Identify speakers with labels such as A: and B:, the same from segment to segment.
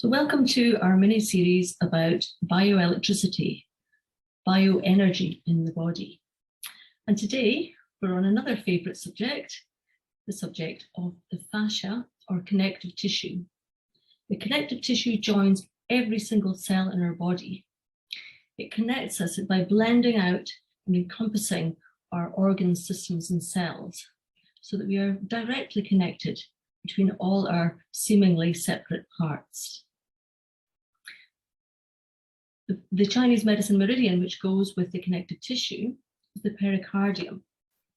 A: So welcome to our mini-series about bioelectricity, bioenergy in the body. And today we're on another favourite subject, the subject of the fascia or connective tissue. The connective tissue joins every single cell in our body. It connects us by blending out and encompassing our organs, systems and cells so that we are directly connected between all our seemingly separate parts. The Chinese medicine meridian, which goes with the connective tissue, is the pericardium,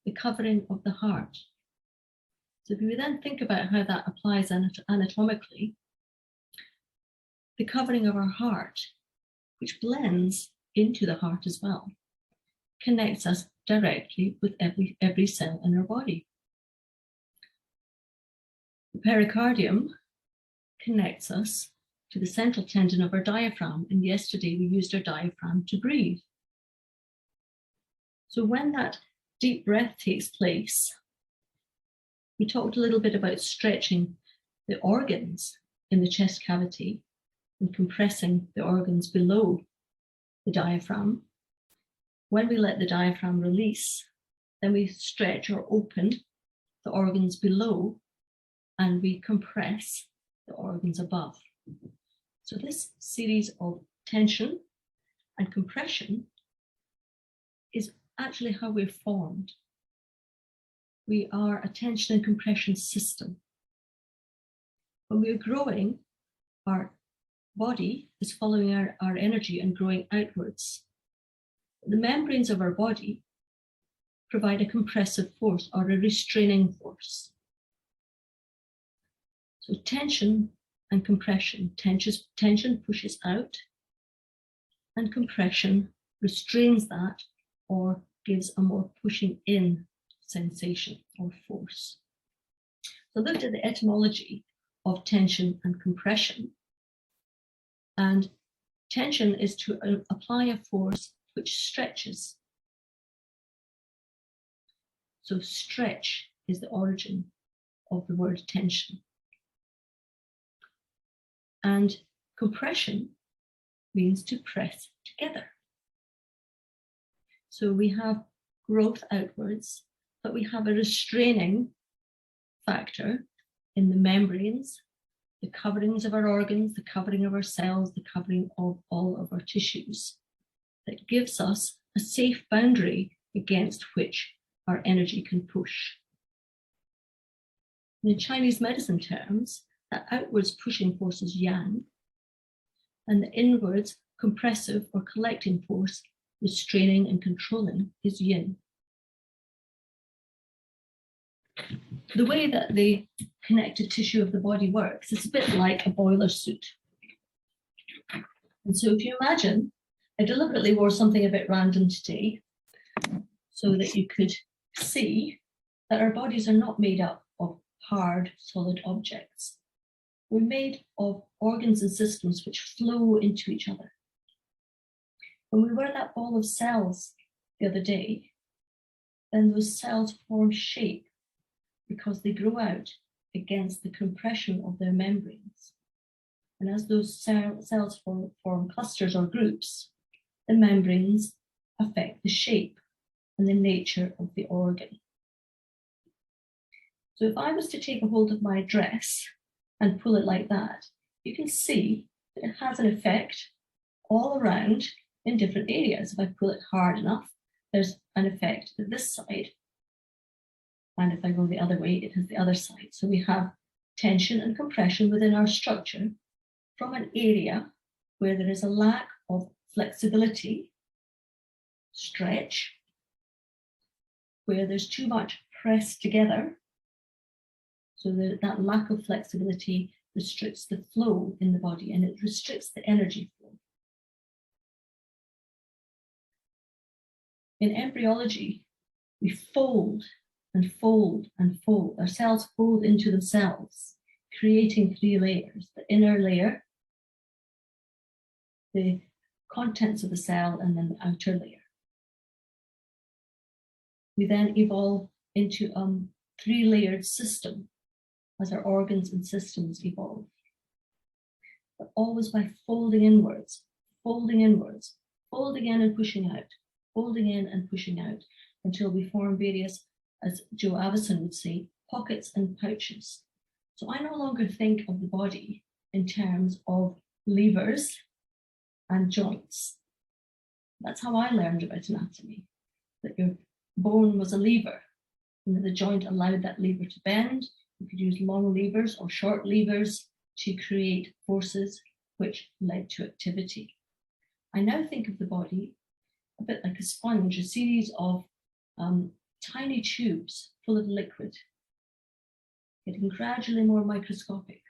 A: the covering of the heart. So if we then think about how that applies anatomically, the covering of our heart, which blends into the heart as well, connects us directly with every cell in our body. The pericardium connects us to the central tendon of our diaphragm, and yesterday we used our diaphragm to breathe. So when that deep breath takes place, we talked a little bit about stretching the organs in the chest cavity and compressing the organs below the diaphragm. When we let the diaphragm release, then we stretch or open the organs below and we compress the organs above. So this series of tension and compression is actually how we're formed. We are a tension and compression system. When we're growing, our body is following our energy and growing outwards. The membranes of our body provide a compressive force or a restraining force. So tension and compression. Tension pushes out and compression restrains that or gives a more pushing in sensation or force. So I looked at the etymology of tension and compression, and tension is to apply a force which stretches. So stretch is the origin of the word tension. And compression means to press together. So we have growth outwards, but we have a restraining factor in the membranes, the coverings of our organs, the covering of our cells, the covering of all of our tissues that gives us a safe boundary against which our energy can push. In Chinese medicine terms, that outwards pushing force is yang, and the inwards compressive or collecting force, restraining and controlling, is yin. The way that the connective tissue of the body works is a bit like a boiler suit. And so if you imagine, I deliberately wore something a bit random today so that you could see that our bodies are not made up of hard, solid objects. We're made of organs and systems which flow into each other. When we wear that ball of cells the other day, then those cells form shape because they grow out against the compression of their membranes. And as those cells form clusters or groups, the membranes affect the shape and the nature of the organ. So if I was to take a hold of my dress and pull it like that, you can see that it has an effect all around in different areas. If I pull it hard enough, there's an effect at this side. And if I go the other way, it has the other side. So we have tension and compression within our structure from an area where there is a lack of flexibility, stretch, where there's too much pressed together. So that lack of flexibility restricts the flow in the body and it restricts the energy flow. In embryology, we fold and fold and fold. Our cells fold into themselves, creating three layers: the inner layer, the contents of the cell, and then the outer layer. We then evolve into a three-layered system as our organs and systems evolve. but always by folding inwards, folding inwards, folding in and pushing out, folding in and pushing out, until we form various, as Joe Avison would say, pockets and pouches. So I no longer think of the body in terms of levers and joints. That's how I learned about anatomy, that your bone was a lever, and that the joint allowed that lever to bend. You could use long levers or short levers to create forces which led to activity. I now think of the body a bit like a sponge, a series of tiny tubes full of liquid, getting gradually more microscopic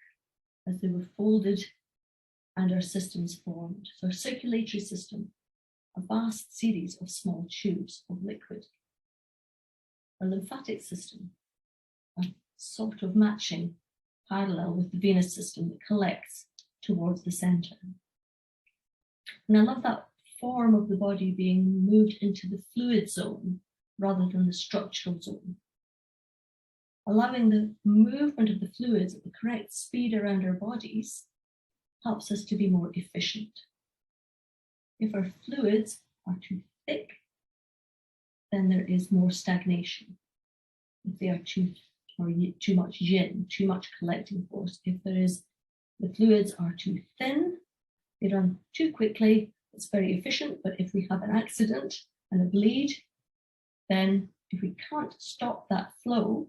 A: as they were folded and our systems formed. So our circulatory system, a vast series of small tubes of liquid. Our lymphatic system, a sort of matching parallel with the venous system that collects towards the center. And I love that form of the body being moved into the fluid zone rather than the structural zone. Allowing the movement of the fluids at the correct speed around our bodies helps us to be more efficient. If our fluids are too thick, then there is more stagnation. If they are too much yin, too much collecting force. If the fluids are too thin, they run too quickly, it's very efficient, but if we have an accident and a bleed, then if we can't stop that flow,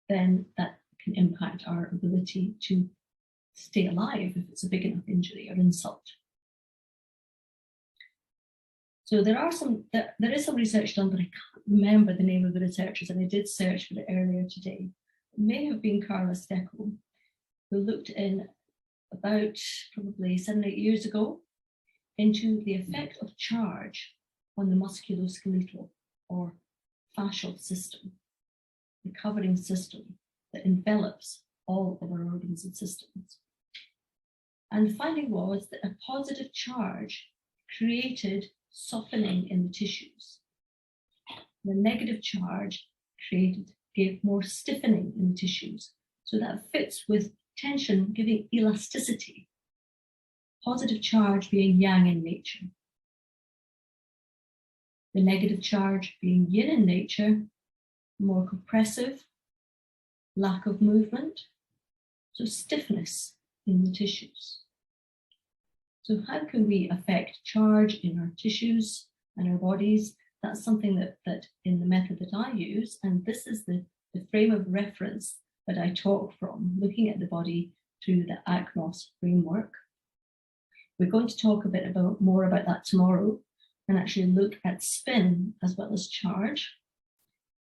A: then that can impact our ability to stay alive if it's a big enough injury or insult. So there is some research done, but I can't remember the name of the researchers, and I did search for it earlier today. It may have been Carla Steckel, who looked in about probably 7 or 8 years ago into the effect of charge on the musculoskeletal or fascial system, the covering system that envelops all of our organs and systems. And the finding was that a positive charge created softening in the tissues. The negative charge gave more stiffening in the tissues. So that fits with tension giving elasticity. Positive charge being yang in nature. The negative charge being yin in nature, more compressive, lack of movement, so stiffness in the tissues. So how can we affect charge in our tissues and our bodies? That's something that in the method that I use, and this is the frame of reference that I talk from, looking at the body through the ACNOS framework. We're going to talk a bit more about that tomorrow and actually look at spin as well as charge.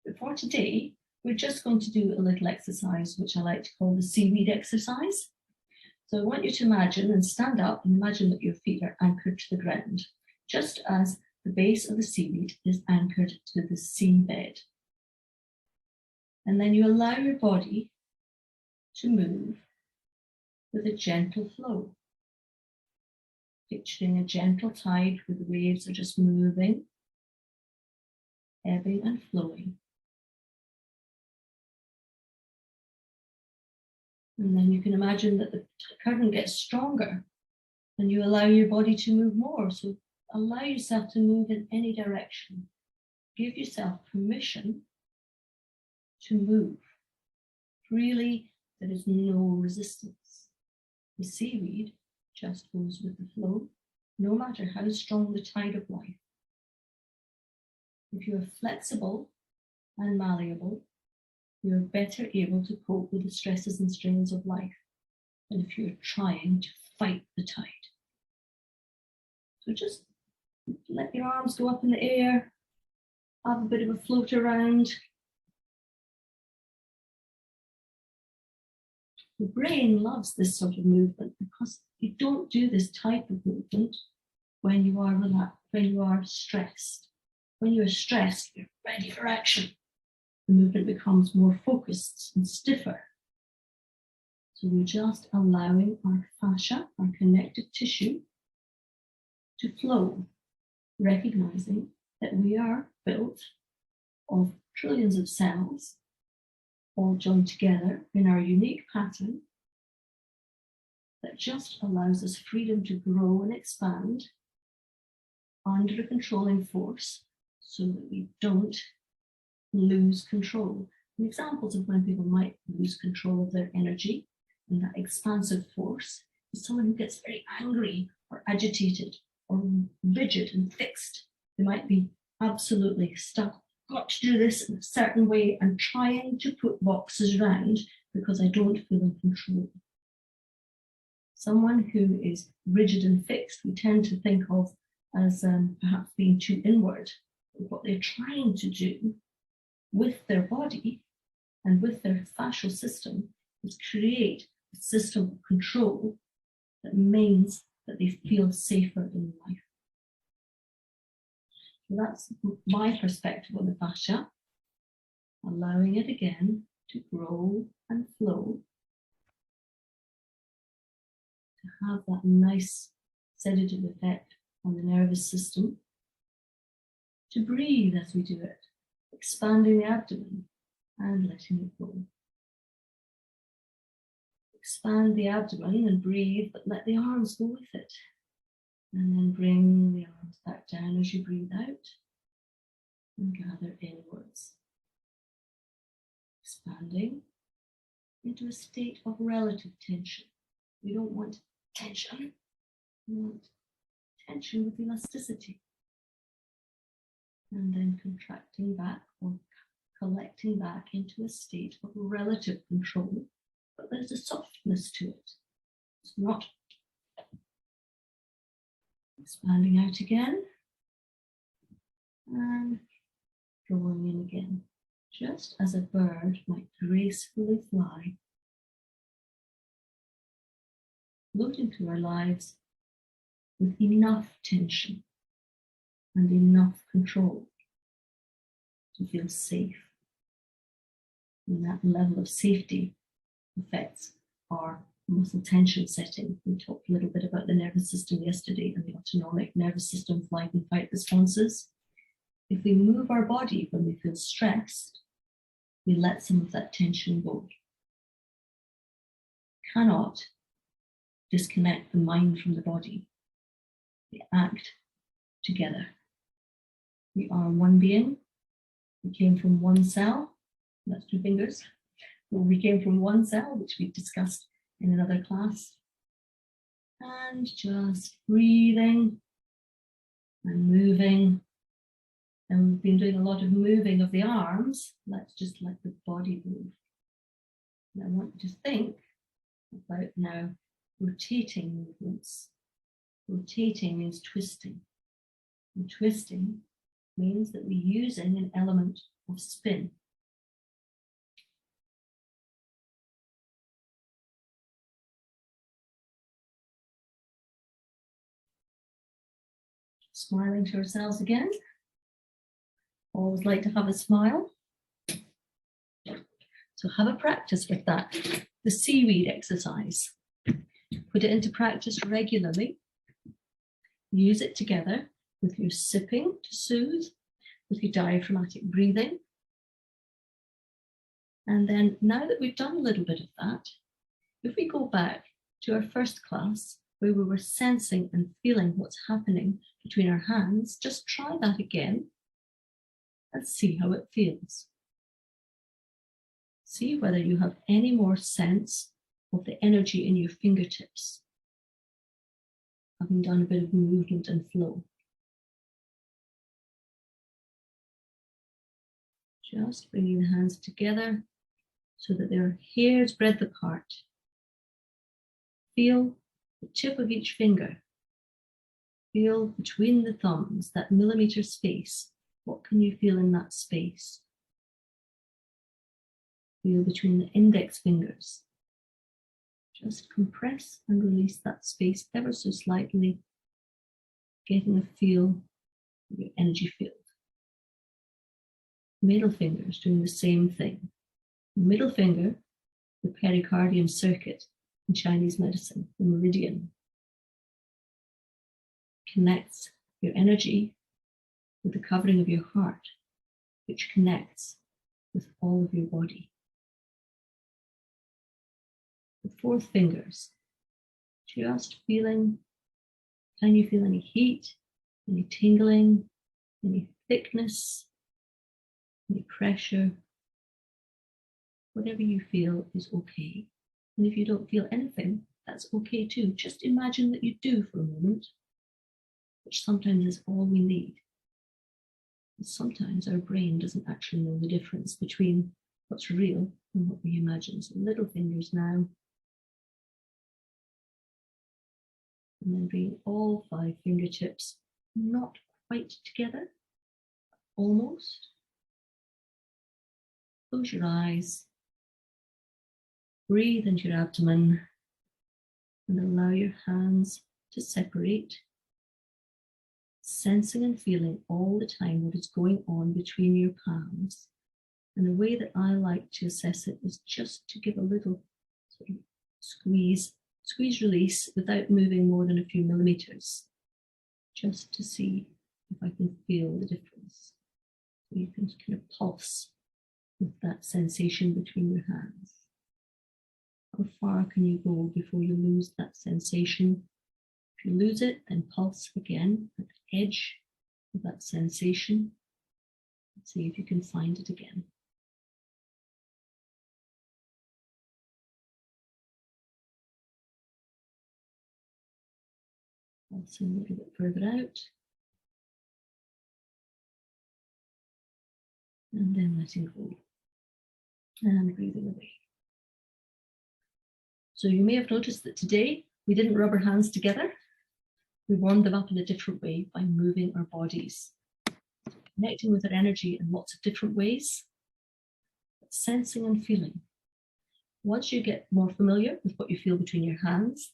A: But for today, we're just going to do a little exercise, which I like to call the seaweed exercise. So I want you to imagine and stand up and imagine that your feet are anchored to the ground, just as the base of the seaweed is anchored to the seabed. And then you allow your body to move with a gentle flow. Picturing a gentle tide where the waves are just moving, ebbing and flowing. And then you can imagine that the current gets stronger and you allow your body to move more. So allow yourself to move in any direction. Give yourself permission to move. Freely, there is no resistance. The seaweed just goes with the flow, no matter how strong the tide of life. If you're flexible and malleable, you're better able to cope with the stresses and strains of life than if you're trying to fight the tide. So just let your arms go up in the air, have a bit of a float around. The brain loves this sort of movement because you don't do this type of movement when you are relaxed, when you are stressed. When you're stressed, you're ready for action. The movement becomes more focused and stiffer. So we're just allowing our fascia, our connective tissue, to flow, recognizing that we are built of trillions of cells, all joined together in our unique pattern, that just allows us freedom to grow and expand under a controlling force so that we don't lose control. And examples of when people might lose control of their energy and that expansive force is someone who gets very angry or agitated or rigid and fixed. They might be absolutely stuck, got to do this in a certain way and trying to put boxes around because I don't feel in control. Someone who is rigid and fixed, we tend to think of as perhaps being too inward. What they're trying to do with their body and with their fascial system is create a system of control that means that they feel safer in life. So that's my perspective on the fascia, allowing it again to grow and flow, to have that nice sedative effect on the nervous system, to breathe as we do it, expanding the abdomen and letting it go. Expand the abdomen and breathe, but let the arms go with it. And then bring the arms back down as you breathe out and gather inwards. Expanding into a state of relative tension. We don't want tension, we want tension with elasticity. And then contracting back or collecting back into a state of relative control, but there's a softness to it. It's not expanding out again and drawing in again, just as a bird might gracefully fly, floating through our lives with enough tension and enough control to feel safe. And that level of safety affects our muscle tension setting. We talked a little bit about the nervous system yesterday and the autonomic nervous system flight and fight responses. If we move our body when we feel stressed, we let some of that tension go. Cannot disconnect the mind from the body. They act together. We are one being. We came from one cell. That's two fingers. Well, we came from one cell, which we discussed in another class. And just breathing and moving. And we've been doing a lot of moving of the arms. Let's just let the body move. And I want you to think about now rotating movements. Rotating means twisting. And twisting means that we're using an element of spin. Smiling to ourselves again. Always like to have a smile. So have a practice with that. The seaweed exercise. Put it into practice regularly. Use it together with your sipping to soothe, with your diaphragmatic breathing. And then now that we've done a little bit of that, if we go back to our first class where we were sensing and feeling what's happening between our hands, just try that again and see how it feels. See whether you have any more sense of the energy in your fingertips, having done a bit of movement and flow. Just bringing the hands together so that they're hair's breadth apart. Feel the tip of each finger. Feel between the thumbs, that millimeter space. What can you feel in that space? Feel between the index fingers. Just compress and release that space ever so slightly, getting a feel of your energy field. Middle fingers doing the same thing. Middle finger, the pericardium circuit in Chinese medicine, the meridian, connects your energy with the covering of your heart, which connects with all of your body. The fourth fingers, Just feeling, can you feel any heat, any tingling, any thickness, any pressure? Whatever you feel is okay. And if you don't feel anything, that's okay too. Just imagine that you do for a moment, which sometimes is all we need. And sometimes our brain doesn't actually know the difference between what's real and what we imagine. So little fingers now. And then bring all 5 fingertips, not quite together, almost. Close your eyes. Breathe into your abdomen and allow your hands to separate, sensing and feeling all the time what is going on between your palms. And the way that I like to assess it is just to give a little sort of squeeze, release without moving more than a few millimeters, just to see if I can feel the difference. So you can kind of pulse with that sensation between your hands. How far can you go before you lose that sensation? If you lose it, then pulse again at the edge of that sensation. Let's see if you can find it again. Pulsing a little bit further out. And then letting go. And breathing away. So you may have noticed that today we didn't rub our hands together. We warmed them up in a different way by moving our bodies, connecting with our energy in lots of different ways, but sensing and feeling. Once you get more familiar with what you feel between your hands,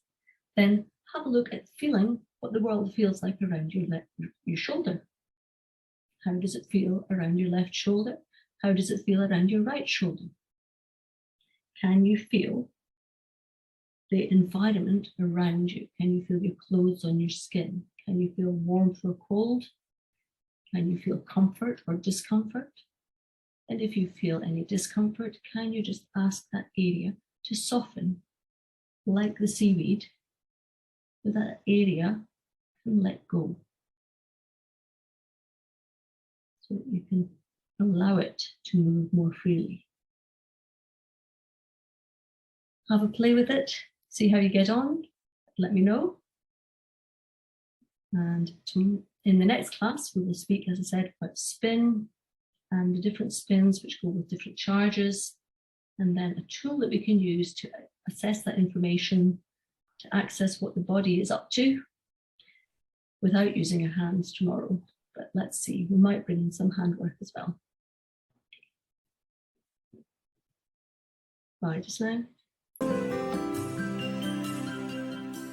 A: then have a look at feeling what the world feels like around your shoulder. How does it feel around your left shoulder? How does it feel around your right shoulder? Can you feel the environment around you? Can you feel your clothes on your skin? Can you feel warmth or cold? Can you feel comfort or discomfort? And if you feel any discomfort, can you just ask that area to soften like the seaweed, so that area can let go, so that you can allow it to move more freely. Have a play with it, see how you get on, let me know. And in the next class, we will speak, as I said, about spin and the different spins which go with different charges, and then a tool that we can use to assess that information, to access what the body is up to without using our hands tomorrow. But let's see, we might bring in some handwork as well. Bye just now.